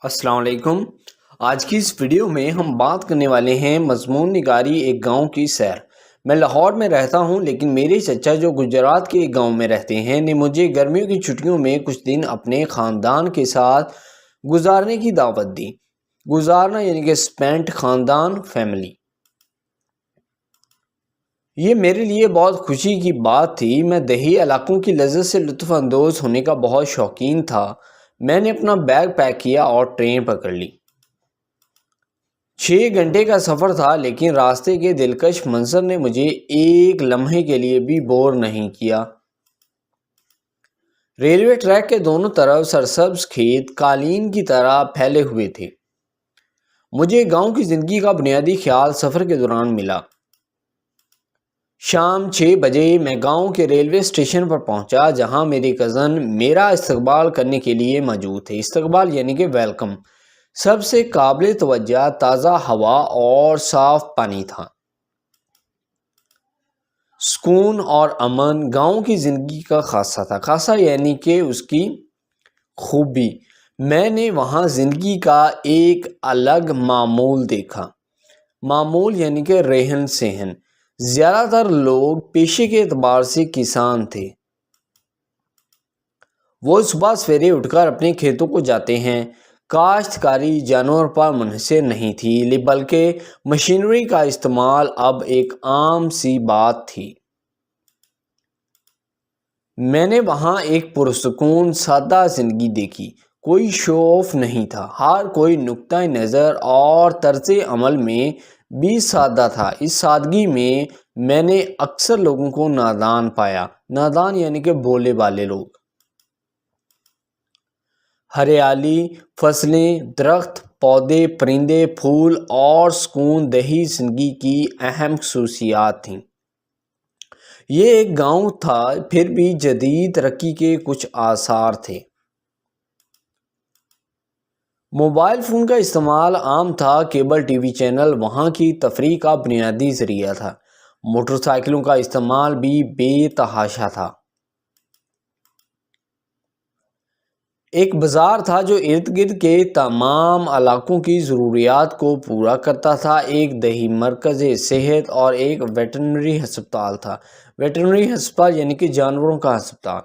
السلام علیکم۔ آج کی اس ویڈیو میں ہم بات کرنے والے ہیں مضمون نگاری ایک گاؤں کی سیر۔ میں لاہور میں رہتا ہوں، لیکن میرے چچا جو گجرات کے ایک گاؤں میں رہتے ہیں نے مجھے گرمیوں کی چھٹیوں میں کچھ دن اپنے خاندان کے ساتھ گزارنے کی دعوت دی۔ گزارنا یعنی کہ اسپینٹ، خاندان، فیملی۔ یہ میرے لیے بہت خوشی کی بات تھی۔ میں دیہی علاقوں کی لذت سے لطف اندوز ہونے کا بہت شوقین تھا۔ میں نے اپنا بیگ پیک کیا اور ٹرین پکڑ لی۔ 6 گھنٹے کا سفر تھا، لیکن راستے کے دلکش منظر نے مجھے ایک لمحے کے لیے بھی بور نہیں کیا۔ ریلوے ٹریک کے دونوں طرف سرسبز کھیت قالین کی طرح پھیلے ہوئے تھے۔ مجھے گاؤں کی زندگی کا بنیادی خیال سفر کے دوران ملا۔ شام 6 بجے میں گاؤں کے ریلوے اسٹیشن پر پہنچا، جہاں میرے کزن میرا استقبال کرنے کے لیے موجود تھے۔ استقبال یعنی کہ ویلکم۔ سب سے قابل توجہ تازہ ہوا اور صاف پانی تھا۔ سکون اور امن گاؤں کی زندگی کا خاصہ تھا۔ خاصہ یعنی کہ اس کی خوبی۔ میں نے وہاں زندگی کا ایک الگ معمول دیکھا۔ معمول یعنی کہ رہن سہن۔ زیادہ تر لوگ پیشے کے اعتبار سے کسان تھے۔ وہ صبح سویرے اٹھ کر اپنے کھیتوں کو جاتے ہیں۔ کاشتکاری جانور پر منحصر نہیں تھی، بلکہ مشینری کا استعمال اب ایک عام سی بات تھی۔ میں نے وہاں ایک پرسکون سادہ زندگی دیکھی۔ کوئی شو آف نہیں تھا۔ ہر کوئی نقطۂ نظر اور طرز عمل میں بھی سادہ تھا۔ اس سادگی میں نے اکثر لوگوں کو نادان پایا۔ نادان یعنی کہ بولے والے لوگ۔ ہریالی، فصلیں، درخت، پودے، پرندے، پھول اور سکون دیہی زندگی کی اہم خصوصیات تھیں۔ یہ ایک گاؤں تھا، پھر بھی جدید ترقی کے کچھ آثار تھے۔ موبائل فون کا استعمال عام تھا۔ کیبل ٹی وی چینل وہاں کی تفریح کا بنیادی ذریعہ تھا۔ موٹر سائیکلوں کا استعمال بھی بے تحاشا تھا۔ ایک بازار تھا جو ارد گرد کے تمام علاقوں کی ضروریات کو پورا کرتا تھا۔ ایک دیہی مرکز صحت اور ایک ویٹرنری ہسپتال تھا۔ ویٹرنری ہسپتال یعنی کہ جانوروں کا ہسپتال۔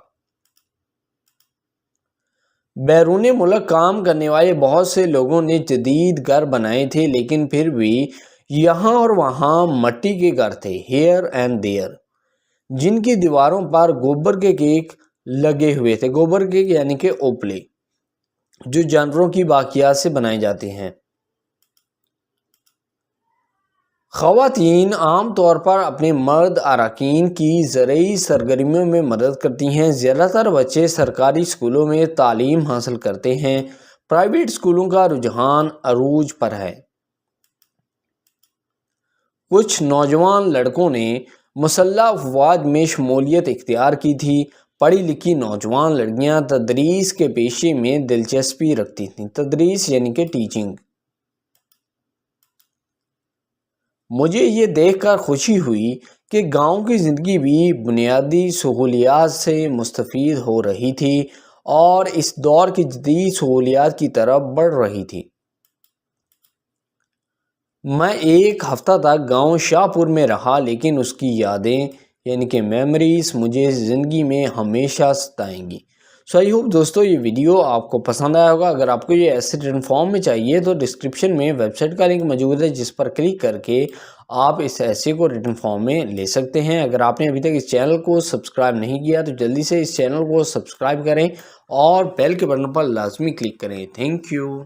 بیرون ملک کام کرنے والے بہت سے لوگوں نے جدید گھر بنائے تھے، لیکن پھر بھی یہاں اور وہاں مٹی کے گھر تھے، ہیئر اینڈ دیئر، جن کی دیواروں پر گوبر کے کیک لگے ہوئے تھے۔ گوبر کیک یعنی کہ اوپلے، جو جانوروں کی باقیات سے بنائے جاتے ہیں۔ خواتین عام طور پر اپنے مرد اراکین کی زرعی سرگرمیوں میں مدد کرتی ہیں۔ زیادہ تر بچے سرکاری اسکولوں میں تعلیم حاصل کرتے ہیں۔ پرائیویٹ اسکولوں کا رجحان عروج پر ہے۔ کچھ نوجوان لڑکوں نے مسلح افواج میں شمولیت اختیار کی تھی۔ پڑھی لکھی نوجوان لڑکیاں تدریس کے پیشے میں دلچسپی رکھتی تھیں۔ تدریس یعنی کہ ٹیچنگ۔ مجھے یہ دیکھ کر خوشی ہوئی کہ گاؤں کی زندگی بھی بنیادی سہولیات سے مستفید ہو رہی تھی اور اس دور کی جدید سہولیات کی طرف بڑھ رہی تھی۔ میں ایک ہفتہ تک گاؤں شاہ پور میں رہا، لیکن اس کی یادیں یعنی کہ میموریز مجھے زندگی میں ہمیشہ ستائیں گی۔ آئی ہوپ دوستو یہ ویڈیو آپ کو پسند آیا ہوگا۔ اگر آپ کو یہ ایسے ریٹن فارم میں چاہیے تو ڈسکرپشن میں ویب سائٹ کا لنک موجود ہے، جس پر کلک کر کے آپ اس ایسے کو ریٹن فارم میں لے سکتے ہیں۔ اگر آپ نے ابھی تک اس چینل کو سبسکرائب نہیں کیا تو جلدی سے اس چینل کو سبسکرائب کریں اور بیل کے بٹن پر لازمی کلک کریں۔ Thank you.